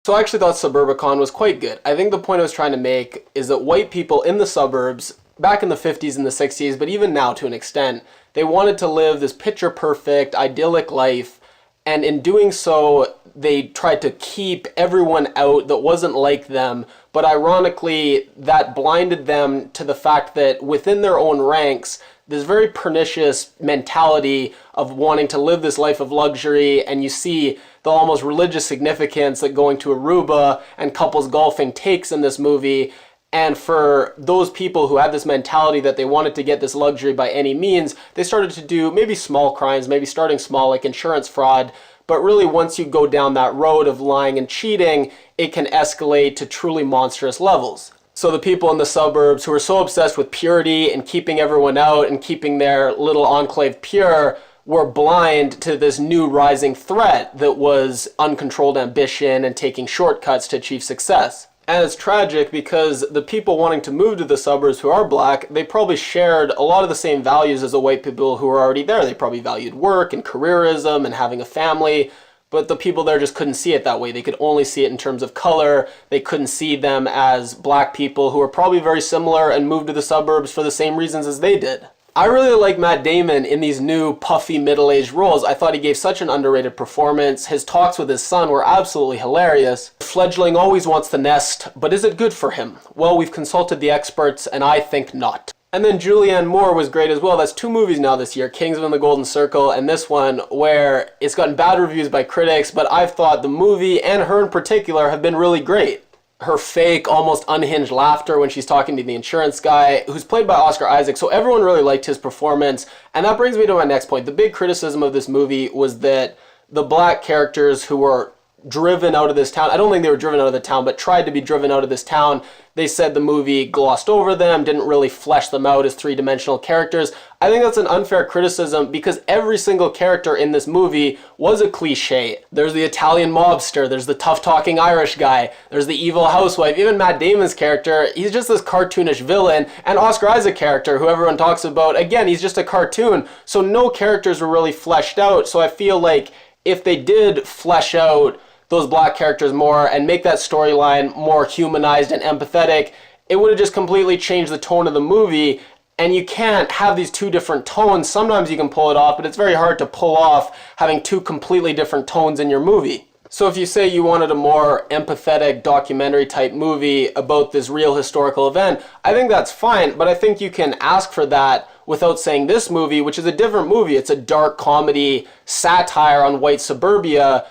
So I actually thought Suburbicon was quite good. I think the point I was trying to make is that white people in the suburbs, back in the 50s and the 60s, but even now to an extent, they wanted to live this picture-perfect, idyllic life, and in doing so, they tried to keep everyone out that wasn't like them, but ironically, that blinded them to the fact that within their own ranks, this very pernicious mentality of wanting to live this life of luxury, and you see the almost religious significance that going to Aruba and couples golfing takes in this movie. And for those people who had this mentality that they wanted to get this luxury by any means, they started to do maybe small crimes, maybe starting small like insurance fraud. But really, once you go down that road of lying and cheating, it can escalate to truly monstrous levels. So the people in the suburbs who are so obsessed with purity and keeping everyone out and keeping their little enclave pure were blind to this new rising threat that was uncontrolled ambition and taking shortcuts to achieve success. And it's tragic because the people wanting to move to the suburbs who are black, they probably shared a lot of the same values as the white people who were already there. They probably valued work and careerism and having a family, but the people there just couldn't see it that way. They could only see it in terms of color. They couldn't see them as black people who were probably very similar and moved to the suburbs for the same reasons as they did. I really like Matt Damon in these new puffy middle-aged roles. I thought he gave such an underrated performance. His talks with his son were absolutely hilarious. Fledgling always wants the nest, but is it good for him? Well, we've consulted the experts, and I think not. And then Julianne Moore was great as well. That's 2 movies now this year, Kingsman and the Golden Circle, and this one where it's gotten bad reviews by critics, but I've thought the movie, and her in particular, have been really great. Her fake, almost unhinged laughter when she's talking to the insurance guy, who's played by Oscar Isaac, so everyone really liked his performance. And that brings me to my next point. The big criticism of this movie was that the black characters who were driven out of this town, I don't think they were driven out of the town, but tried to be driven out of this town, they said the movie glossed over them, didn't really flesh them out as 3-dimensional characters. I think that's an unfair criticism because every single character in this movie was a cliche. There's the Italian mobster, there's the tough-talking Irish guy, there's the evil housewife, even Matt Damon's character, he's just this cartoonish villain, and Oscar Isaac character, who everyone talks about, again, he's just a cartoon, so no characters were really fleshed out, so I feel like if they did flesh out those black characters more and make that storyline more humanized and empathetic, it would have just completely changed the tone of the movie. And you can't have these 2 different tones. Sometimes you can pull it off, but it's very hard to pull off having 2 completely different tones in your movie. So if you say you wanted a more empathetic documentary type movie about this real historical event, I think that's fine, but I think you can ask for that without saying this movie, which is a different movie. It's a dark comedy satire on white suburbia.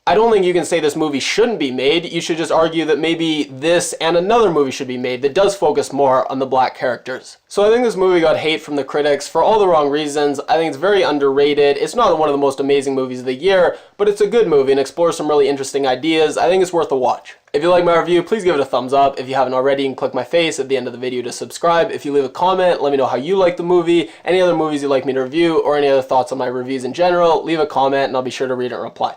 I don't think you can say this movie shouldn't be made. You should just argue that maybe this and another movie should be made that does focus more on the black characters. So I think this movie got hate from the critics for all the wrong reasons. I think it's very underrated. It's not one of the most amazing movies of the year, but it's a good movie and explores some really interesting ideas. I think it's worth a watch. If you like my review, please give it a thumbs up. If you haven't already, you can click my face at the end of the video to subscribe. If you leave a comment, let me know how you like the movie, any other movies you'd like me to review, or any other thoughts on my reviews in general, leave a comment and I'll be sure to read it and reply.